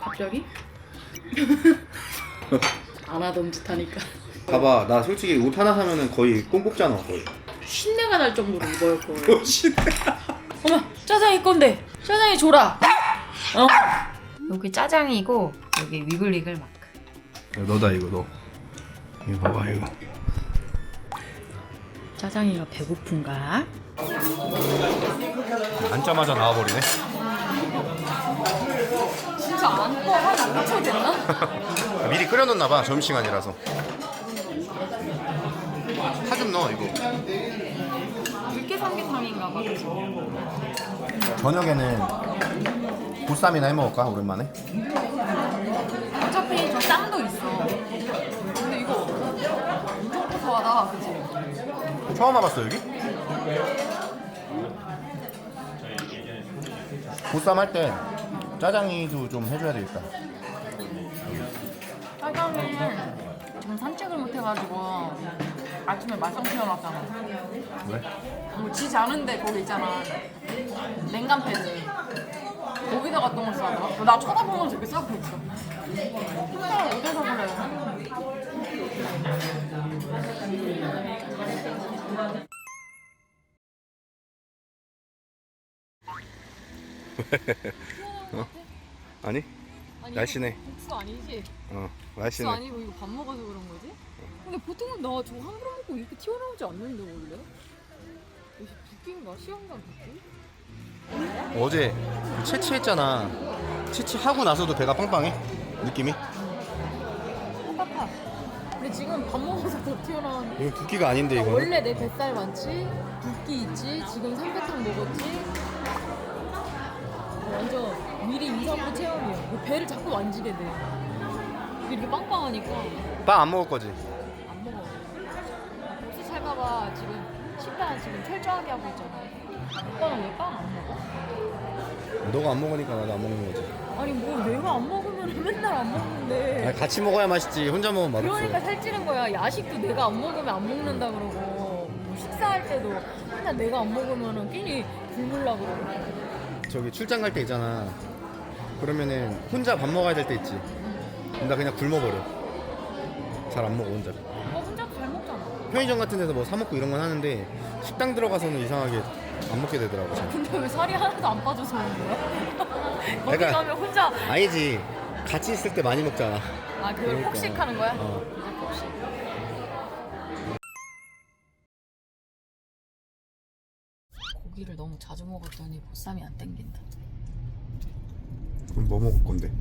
갑자기? 안 하던 듯 하니까. 봐봐, 나 솔직히 옷 하나 사면은 거의 꽁 뽑잖아, 거의. 신내가 날 정도로 입어야 거예요. 신내. 어머, 짜장이 건데. 짜장이 줘라. 여기 짜장이고 여기 위글위글 마크. 너다 이거 너. 이거 봐봐 이거. 짜장이가 배고픈가? 앉자마자 나와버리네. 진짜 안 꺼? 한 5초 됐나? 미리 끓여놓나봐, 점심시간이라서. 파 좀 넣어 이거. 들깨 삼계탕인가 봐. 저녁에는 보쌈이나 해먹을까 오랜만에? 어차피 저 쌈도 있어. 근데 이거 엄청 고소하다, 그치? 처음 와봤어 여기? 보쌈 할 때 짜장이도 좀 해줘야 되겠다. 짜장이는 지금 산책을 못 해가지고 아침에 말썽 피워놨잖아. 왜? 뭐 지지 않은데 거기 있잖아. 냉간 패드. 거기다가 똥을 싸더라. 나 쳐다보면서 이렇게 싸고 있어. 혼자 어디서 그래? 아니? 날씬해. 국수 아니지? 날씬해. 국수 아니고 이거 밥 먹어서 그런 거지? 근데 보통은 나 저거 한 그릇 먹고 이렇게 튀어나오지 않는데 원래? 역시 붓기인가? 시험관 붓기? 어제 채취했잖아. 채취하고 나서도 배가 빵빵해. 느낌이? 똑같아. 근데 지금 밥 먹어서 더 튀어나오는. 이거 붓기가 아닌데 이거. 원래 내 뱃살 많지? 붓기 있지? 지금 삼계탕 먹었지? 완전 미리 2, 3부 체험이야. 배를 자꾸 만지게 돼. 이렇게 빵빵하니까 빵 안 먹을 거지? 안 먹어. 복수 살까봐 지금 식단 지금 철저하게 하고 있잖아. 오빠는 왜 빵 안 먹어? 너가 안 먹으니까 나도 안 먹는 거지. 아니 뭐 내가 안 먹으면 맨날 안 먹는데. 아니, 같이 먹어야 맛있지. 혼자 먹으면 맛없어. 그러니까 살찌는 거야. 야식도 내가 안 먹으면 안 먹는다 그러고 뭐 식사할 때도 맨날 내가 안 먹으면은 끼니 굶으려고 그러고. 저기 출장 갈 때 있잖아. 그러면은 혼자 밥 먹어야 될 때 있지. 나 그냥 굶어버려. 잘 안 먹어 혼자. 혼자도 잘 먹잖아. 편의점 같은 데서 뭐 사 먹고 이런 건 하는데 식당 들어가서는 이상하게 안 먹게 되더라고. 잘. 근데 왜 살이 하나도 안 빠져서 오는 거야? 거기 그러니까- 가면 혼자. 아니지. 같이 있을 때 많이 먹잖아. 아 그걸 그러니까. 폭식하는 거야? 어. 폭식. 고기를 너무 자주 먹었더니 보쌈이 안 땡긴다. 그럼 뭐 먹을 건데?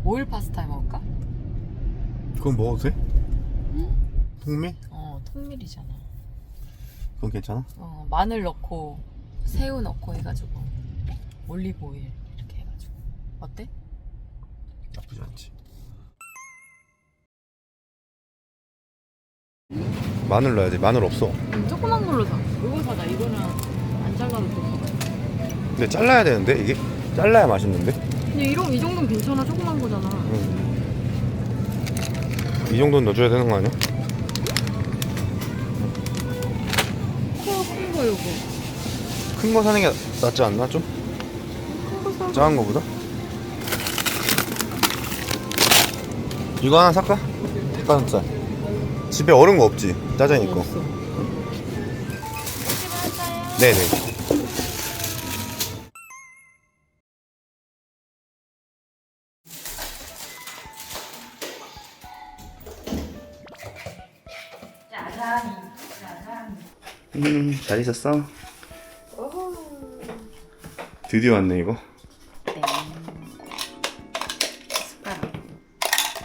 오일 파스타 해 먹을까? 그건 먹어도 돼? 통밀? 통밀이잖아. 그건 괜찮아? 마늘 넣고 새우 넣고 해가지고 올리브 오일 이렇게 해가지고 어때? 나쁘지 않지. 마늘 넣어야지. 마늘 없어. 조그만 걸로 사. 이거 사자. 이거는 안 잘라도 돼. 근데 잘라야 되는데 이게? 잘라야 맛있는데? 근데 이 정도는 괜찮아. 조그만 거잖아. 이 정도는 넣어줘야 되는 거 아니야? 큰 거 요거. 큰 거 사는 게 낫지 않나 좀? 큰 거 사. 작은 거보다? 이거 하나 살까? 닭가슴살. 집에 얼은 거 없지? 짜장이 거. 없어. 네네. 잘 있었어? 드디어 왔네 이거. 네. 숟가락.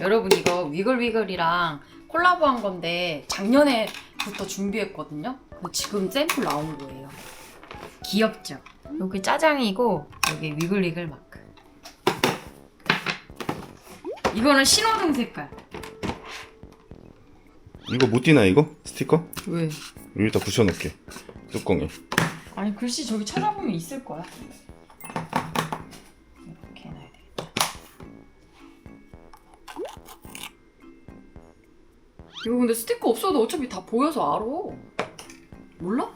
여러분 이거 위글위글이랑 콜라보한 건데 작년에부터 준비했거든요. 지금 샘플 나온 거예요. 귀엽죠? 여기 짜장이고 여기 위글위글 마크. 이거는 신호등 색깔. 이거 못 띄나 이거? 스티커? 왜? 여기다 붙여놓게 뚜껑에. 아니 글씨 저기 찾아보면 있을 거야. 이렇게 해놔야 되겠다. 이거 근데 스티커 없어도 어차피 다 보여서 알아. 몰라?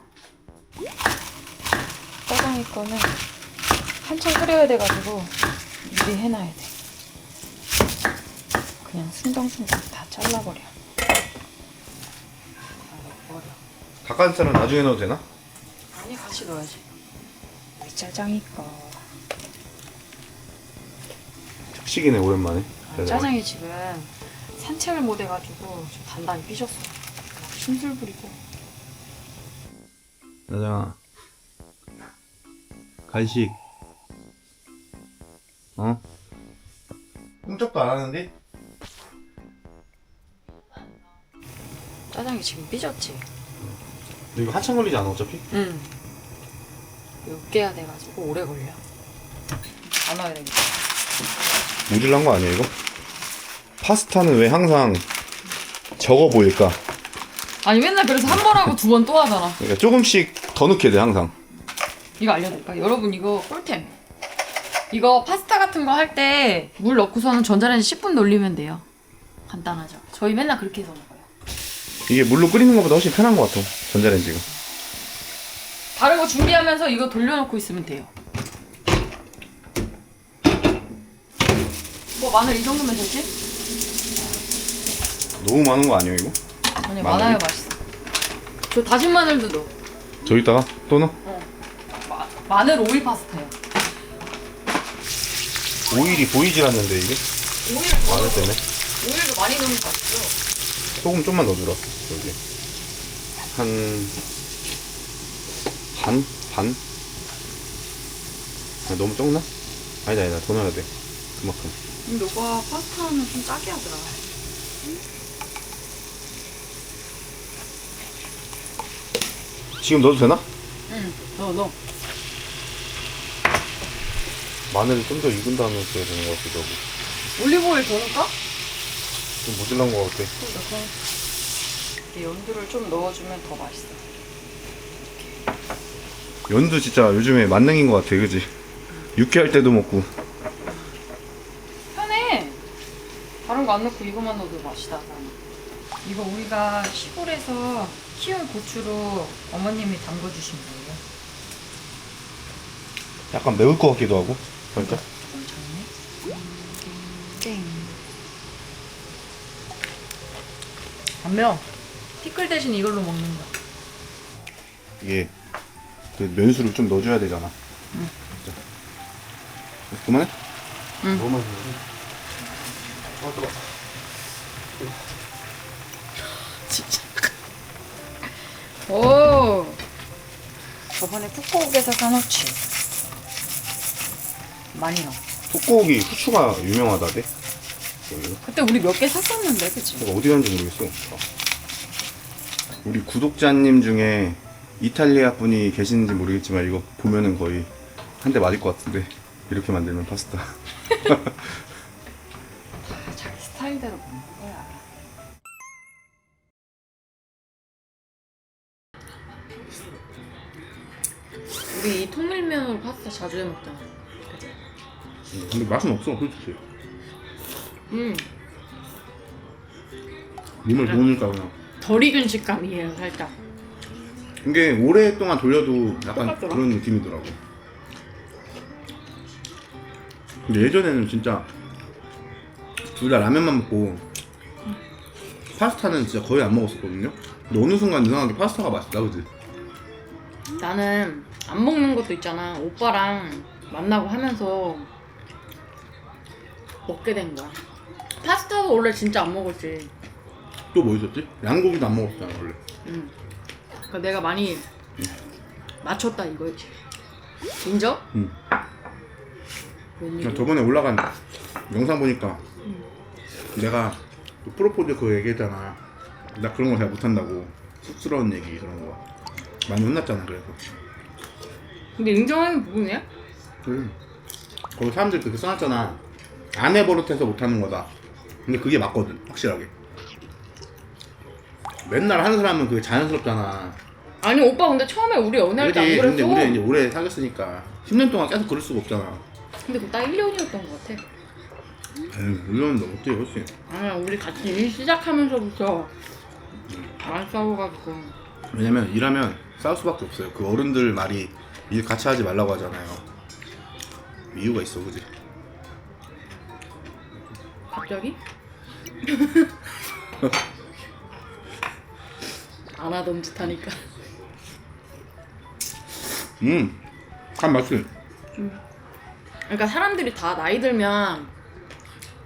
짜장이 거는 한참 끓여야 돼가지고 미리 해놔야 돼. 그냥 순덩순덩 다 잘라버려. 버려. 닭가슴살은 나중에 넣어도 되나? 아니 같이 넣어야지. 짜장이니까. 특식이네 오랜만에. 짜장이 지금 산책을 못 해가지고 좀 단단히 삐졌어. 심술 부리고. 짜장아 간식 어? 꿈쩍도 안 하는데? 짜장이 지금 삐졌지? 근데 이거 한참 걸리지 않아 어차피? 응. 으깨야 돼가지고 오래 걸려. 안 넣어야 되겠다. 모질란 거 아니야 이거? 파스타는 왜 항상 적어 보일까? 아니 맨날 그래서 한 번 하고 두 번 또 하잖아. 그러니까 조금씩 더 넣게 돼 항상. 이거 알려줄까? 여러분 이거 꿀템. 이거 파스타 같은 거 할 때 물 넣고서는 전자레인지 10분 돌리면 돼요. 간단하죠? 저희 맨날 그렇게 해서 먹어요. 이게 물로 끓이는 것보다 훨씬 편한 것 같아 전자레인지가. 다른 거 준비하면서 이거 돌려놓고 있으면 돼요. 뭐 마늘 이 정도면 되지? 너무 많은 거 아니에요 이거? 아니 마늘이? 많아요 맛있어. 저 다진 마늘도 넣어. 저기다가 또 넣어? 마늘 오일 파스타예요. 오일이 보이질 않는데 이게? 오일 마늘 때문에? 오일도 많이 넣으면 맛있어. 소금 좀만 넣어주라 여기 한... 반? 반? 아, 너무 적나? 아니다 더 넣어야 돼 그만큼. 근데 오빠 파스타는 좀 짜게 하더라. 지금 넣어도 되나? 응, 넣어. 마늘을 좀 더 익은 다음에 써야 되는 것 같기도 하고. 올리브오일 더 넣을까? 좀 모질란 것 같아. 이렇게 연두를 좀 넣어주면 더 맛있어. 연두 진짜 요즘에 만능인 것 같아 그지? 육회할 때도 먹고. 편해. 다른 거 안 넣고 이거만 넣어도 맛있다. 이거 우리가 시골에서 키운 고추로 어머님이 담궈주신 거예요. 약간 매울 것 같기도 하고 살짝. 좀 작네. 땡. 안 매워. 피클 대신 이걸로 먹는 거. 이게 그 면수를 좀 넣어줘야 되잖아. 응. 자. 그만해? 응. 너무 많이 넣어. 뜨거. 진짜. 오. 저번에 푸꾸옥에서 사놓지. 많이 넣어. 톡고기 후추가 유명하다대. 여기가. 그때 우리 몇 개 샀었는데, 그치? 내가 어디 갔는지 모르겠어. 우리 구독자님 중에 이탈리아 분이 계시는지 모르겠지만 이거 보면은 거의 한 대 맞을 것 같은데 이렇게 만들면 파스타. 자기 스타일대로 먹는 거야. 우리 이 통밀면으로 파스타 자주 해 먹잖아. 근데 맛은 없어 솔직히. 몸을 좋으니까 그냥. 덜 익은 식감이에요, 살짝. 이게 오랫동안 돌려도 약간 똑같더라. 그런 느낌이더라고. 근데 예전에는 진짜 둘 다 라면만 먹고 파스타는 진짜 거의 안 먹었었거든요. 근데 어느 순간 이상하게 파스타가 맛있다, 그지? 나는 안 먹는 것도 있잖아. 오빠랑 만나고 하면서 먹게 된 거야. 파스타도 원래 진짜 안 먹었지. 또 뭐 있었지? 양고기도 안 먹었잖아 원래. 그러니까 내가 많이 맞췄다 이거지. 인정? 응. 웬일이야? 저번에 올라간 영상 보니까 내가 그 프로포즈 그거 얘기했잖아. 나 그런 거 잘 못한다고. 쑥스러운 얘기 그런 거 많이 혼났잖아. 그래서 근데 인정하는 부분이야? 그래. 거기 사람들이 그렇게 써놨잖아. 안 해버릇해서 못하는 거다. 근데 그게 맞거든 확실하게. 맨날 하는 사람은 그게 자연스럽잖아. 아니 오빠 근데 처음에 우리 연애할 때 안 그지? 그랬어. 근데 우리 이제 오래 사귀었으니까 10년 동안 계속 그럴 수가 없잖아. 근데 그거 딱 1년이었던 것 같아. 에이 물론 너 어떻게 훨씬. 아니야 우리 같이 일 시작하면서부터 안 싸워가지고. 왜냐면 일하면 싸울 수밖에 없어요. 그 어른들 말이 일 같이 하지 말라고 하잖아요. 이유가 있어, 그지? 갑자기? 안 하던 짓 하니까. 참 맛있어. 그러니까 사람들이 다 나이 들면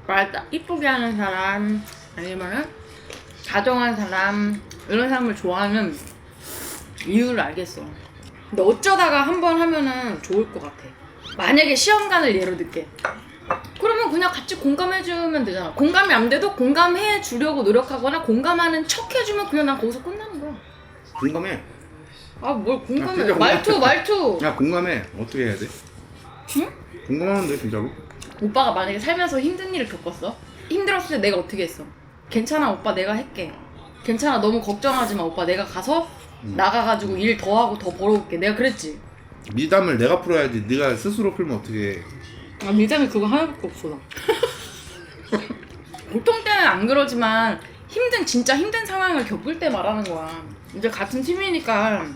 말 이쁘게 하는 사람 아니면은 다정한 사람 이런 사람을 좋아하는 이유를 알겠어. 근데 어쩌다가 한 번 하면은 좋을 것 같아. 만약에 시험관을 예로 들게. 그러면 그냥 같이 공감해주면 되잖아. 공감이 안 돼도 공감해주려고 노력하거나 공감하는 척 해주면 그냥 난 거기서 끝나는 거야. 공감해. 아 뭘 공감해. 진짜 말투. 야 공감해. 어떻게 해야 돼? 응? 공감하는데 진짜로? 오빠가 만약에 살면서 힘든 일을 겪었어? 힘들었을 때 내가 어떻게 했어? 괜찮아 오빠 내가 할게. 괜찮아 너무 걱정하지 마 오빠 내가 가서 나가가지고 일 더 하고 더 벌어올게. 내가 그랬지. 미담을 내가 풀어야지. 네가 스스로 풀면 어떻게 해? 아 밀담이 그거 하나밖에 없어 나. 보통 때는 안 그러지만 진짜 힘든 상황을 겪을 때 말하는 거야. 이제 같은 팀이니까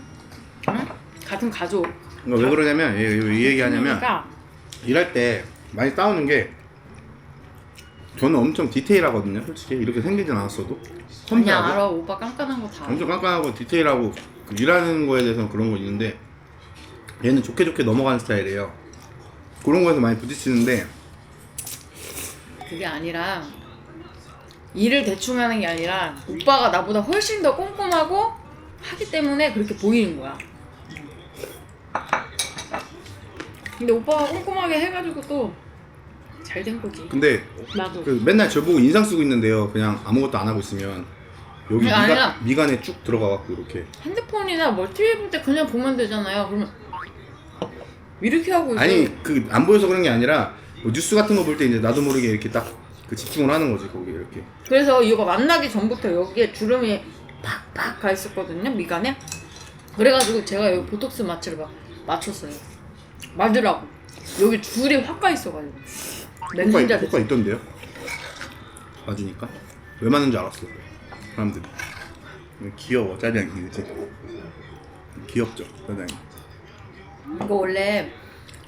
응? 같은 가족. 왜 그러냐면 이 얘기 하냐면 그러니까 일할 때 많이 싸우는 게 저는 엄청 디테일하거든요. 솔직히 이렇게 생기진 않았어도 그냥 섬세하고 알아 오빠 깐깐한 거 다. 엄청 깐깐하고 디테일하고 그 일하는 거에 대해서는 그런 거 있는데 얘는 좋게 넘어가는 스타일이에요. 그런 거에서 많이 부딪히는데 그게 아니라 일을 대충 하는 게 아니라 오빠가 나보다 훨씬 더 꼼꼼하고 하기 때문에 그렇게 보이는 거야. 근데 오빠가 꼼꼼하게 해가지고 또 잘 된 거지. 근데 나도. 그 맨날 저보고 인상 쓰고 있는데요. 그냥 아무것도 안 하고 있으면 여기 그게 아니라 미간에 쭉 들어가갖고 이렇게 핸드폰이나 뭐 TV 볼 때 그냥 보면 되잖아요. 그러면 이렇게 하고 있어. 아니 그 안 보여서 그런 게 아니라 뭐 뉴스 같은 거 볼 때 이제 나도 모르게 이렇게 딱 그 집중을 하는 거지 거기 이렇게. 그래서 이거 만나기 전부터 여기에 주름이 팍팍 가 있었거든요 미간에. 그래가지고 제가 여기 보톡스 마취를 막 맞췄어요. 맞으라고. 여기 줄이 확 가 있어가지고. 멘신자 효과 있던데요? 맞으니까 왜 맞는지 알았어 사람들이. 귀여워 짜장이 그치? 귀엽죠 짜장이. 이거 원래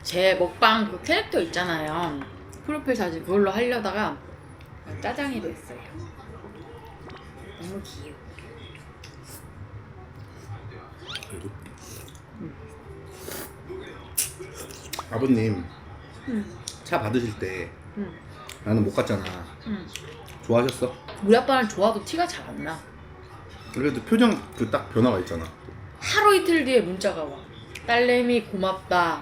제 먹방 그 캐릭터 있잖아요. 프로필 사진 그걸로 하려다가 짜장이로 했어요. 너무 귀여워. 그래도 아버님 차 받으실 때 나는 못 갔잖아. 좋아하셨어? 우리 아빠는 좋아도 티가 잘 안 나. 그래도 표정 그 딱 변화가 있잖아. 하루 이틀 뒤에 문자가 와. 딸내미 고맙다.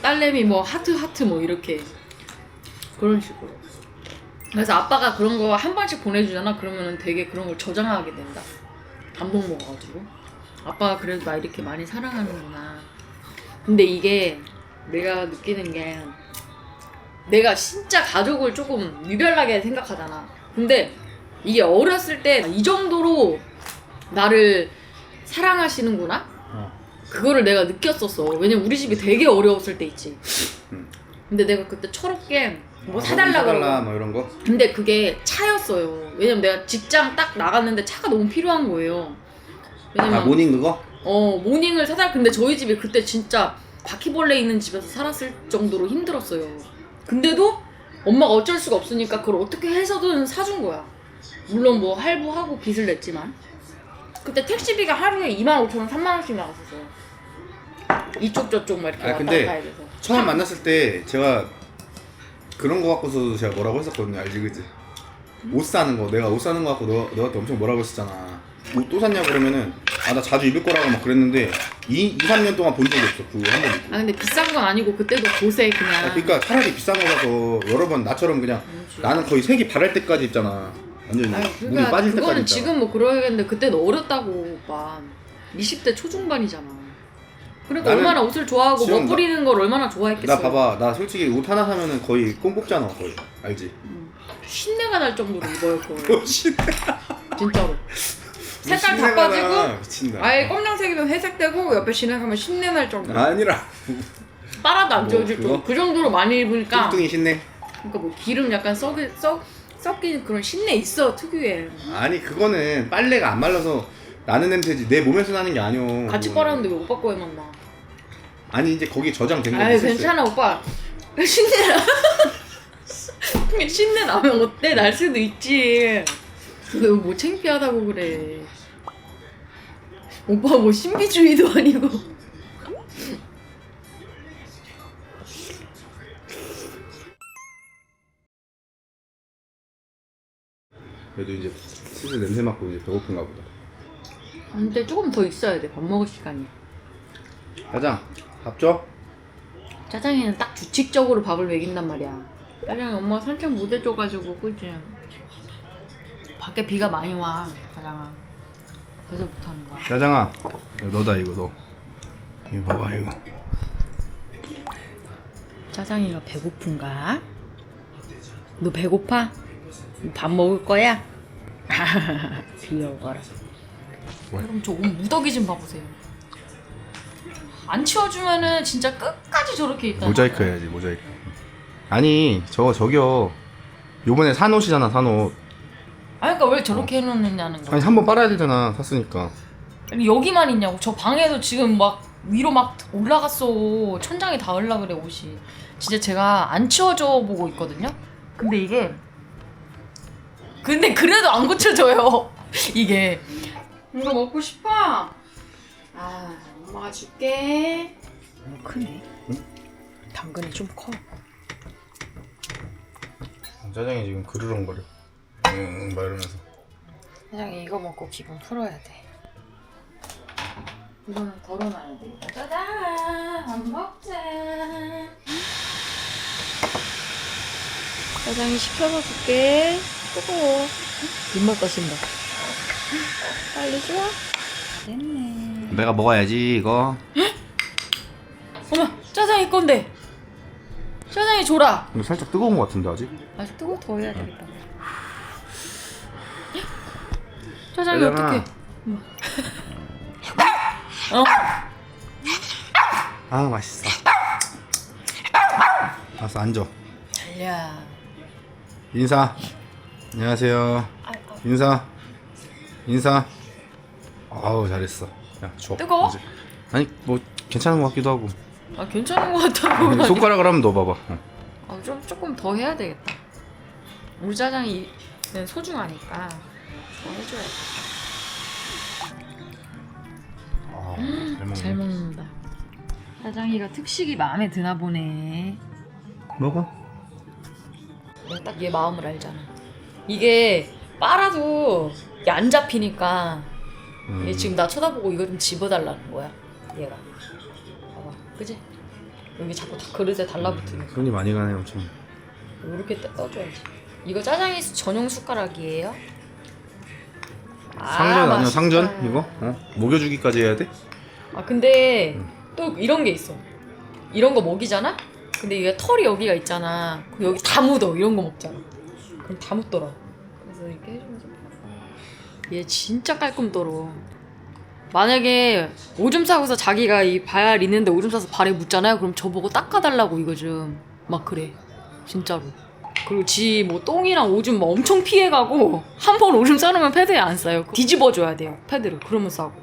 딸내미 뭐 하트 뭐 이렇게 그런 식으로. 그래서 아빠가 그런 거 한 번씩 보내주잖아. 그러면은 되게 그런 걸 저장하게 된다. 감동 먹어가지고. 아빠가 그래도 나 이렇게 많이 사랑하는구나. 근데 이게 내가 느끼는 게 내가 진짜 가족을 조금 유별나게 생각하잖아. 근데 이게 어렸을 때 이 정도로 나를 사랑하시는구나? 그거를 내가 느꼈었어. 왜냐면 우리 집이 되게 어려웠을 때 있지. 근데 내가 그때 철없게 뭐 사달라 그러고. 뭐 이런 거? 근데 그게 차였어요. 왜냐면 내가 직장 딱 나갔는데 차가 너무 필요한 거예요. 왜냐면 모닝 그거? 모닝을 사달. 근데 저희 집이 그때 진짜 바퀴벌레 있는 집에서 살았을 정도로 힘들었어요. 근데도 엄마가 어쩔 수가 없으니까 그걸 어떻게 해서든 사준 거야. 물론 뭐 할부하고 빚을 냈지만 그때 택시비가 하루에 25,000원, 30,000원씩 나갔었어요. 이쪽 저쪽 막 이렇게 왔다 근데 갔다 해야 돼서. 처음 만났을 때 제가 그런 거 갖고서 제가 뭐라고 했었거든요. 알지 그지? 옷 사는 거 내가 옷 사는 거 갖고 너한테 엄청 뭐라고 했었잖아. 옷 또 샀냐 그러면은 나 자주 입을 거라고 막 그랬는데 2-3년 동안 본 적이 없어. 그거 한 번 입고. 근데 비싼 건 아니고 그때도 곳에 그냥. 그러니까 차라리 비싼 거 사서 여러 번 나처럼 그냥 나는 거의 색이 바랄 때까지 입잖아. 완전 아니, 목이 그러니까 빠질 때까지 그거는 입잖아. 지금 뭐 그러겠는데 그때는 어렸다고 오빠. 20대 초중반이잖아. 그러니까 나는 얼마나 옷을 좋아하고 지금 멋 부리는 걸 얼마나 좋아했겠어. 나 봐봐. 나 솔직히 옷 하나 사면은 거의 꽁 뽑잖아. 거의. 알지? 신내가 날 정도로 입어요 그걸. 신내. 진짜로. 색깔 다 빠지고 미친다. 아예 검정색이면 회색되고 옆에 진행하면 신내 날 정도. 아니라 빨아도 안 뭐, 지워질 그거? 정도. 그 정도로 많이 입으니까. 뚱뚱이 신내. 그러니까 뭐 기름 약간 섞인 그런 신내 있어 특유의. 아니 그거는 빨래가 안 말라서 나는 냄새지 내 몸에서 나는 게 아니오. 같이 빨았는데 왜 오빠 거에만 나? 아니 이제 거기 저장된 거 아이 괜찮아 오빠. 신내라. 신내 나면 어때? 날 수도 있지. 너 뭐 창피하다고 그래. 오빠 뭐 신비주의도 아니고. 그래도 이제 슬슬 냄새 맡고 이제 배고픈가 보다. 근데 조금 더 있어야 돼. 밥 먹을 시간이. 짜장 밥 줘? 짜장이는 딱 규칙적으로 밥을 먹인단 말이야. 짜장이 엄마가 산책 못 해줘가지고 그치? 밖에 비가 많이 와 짜장아. 그래서 못하는 거야. 짜장아 이거 너다 이거 너. 이거 봐봐 이거. 짜장이가 배고픈가? 너 배고파? 밥 먹을 거야? 귀여워라. 그럼 저 옷 무더기 좀 봐보세요. 안 치워주면은 진짜 끝까지 저렇게 있다. 모자이크 해야지 모자이크. 아니 저기요. 요번에 산 옷이잖아 산 옷. 아니 그러니까 왜 저렇게 해놓느냐는 거야. 아니 한 번 빨아야 되잖아 샀으니까. 아니, 여기만 있냐고. 저 방에도 지금 막 위로 막 올라갔어. 천장에 닿으려 그래 옷이. 진짜 제가 안 치워줘 보고 있거든요. 근데 그래도 안 고쳐져요. 이게. 이거 먹고 싶어? 아, 엄마가 줄게. 너무 크네. 응? 당근이 좀 커. 짜장이 지금 그르렁거려. 막 이러면서. 짜장이 이거 먹고 기분 풀어야 돼. 이거는 덜어놔야 돼. 짜잔! 밥 먹자. 짜장이 시켜서 줄게. 뜨거워. 입맛 따신다. 빨리 줘. 됐네. 내가 먹어야지 이거. 어머, 짜장이 건데. 짜장이 줘라. 이거 살짝 뜨거운 것 같은데 아직? 아직 뜨거워 더 해야 되겠다. 짜장이 짜장아. 어떡해? 어? 아 맛있어. 알았어 앉아. 달려. 인사. 안녕하세요. 인사. 아우 잘했어. 야 줘. 뜨거워? 이제. 아니 뭐 괜찮은 것 같기도 하고. 아 괜찮은 것 같다고. 손가락을 한번 넣어봐봐. 아, 조금 더 해야 되겠다. 우리 짜장이 소중하니까 더 해줘야 돼. 아, 잘 먹네. 잘 먹는다. 짜장이가 특식이 마음에 드나 보네. 먹어. 내가 딱 얘 마음을 알잖아. 이게 빨아도 이게 안 잡히니까 얘 지금 나 쳐다보고 이거 좀 집어달라는 거야. 얘가. 봐봐, 그지? 여기 자꾸 다 그릇에 달라붙으니까 손이 많이 가네 엄청. 이렇게 떠줘야지. 이거 짜장이 전용 숟가락이에요? 상전 아니야 맛있다. 상전 이거? 먹여주기까지 해야 돼? 아 근데 또 이런 게 있어. 이런 거 먹이잖아? 근데 이게 털이 여기가 있잖아. 그럼 여기 다 묻어. 이런 거 먹잖아. 그럼 다 묻더라. 그래서 이렇게 해주면서 얘 진짜 깔끔 떨어. 만약에 오줌 싸고서 자기가 이 발 있는데 오줌 싸서 발에 묻잖아요. 그럼 저보고 닦아달라고 이거 좀 막 그래. 진짜로. 그리고 지 뭐 똥이랑 오줌 막 엄청 피해가고 한 번 오줌 싸놓으면 패드에 안 싸요. 뒤집어줘야 돼요 패드를. 그러면 싸고.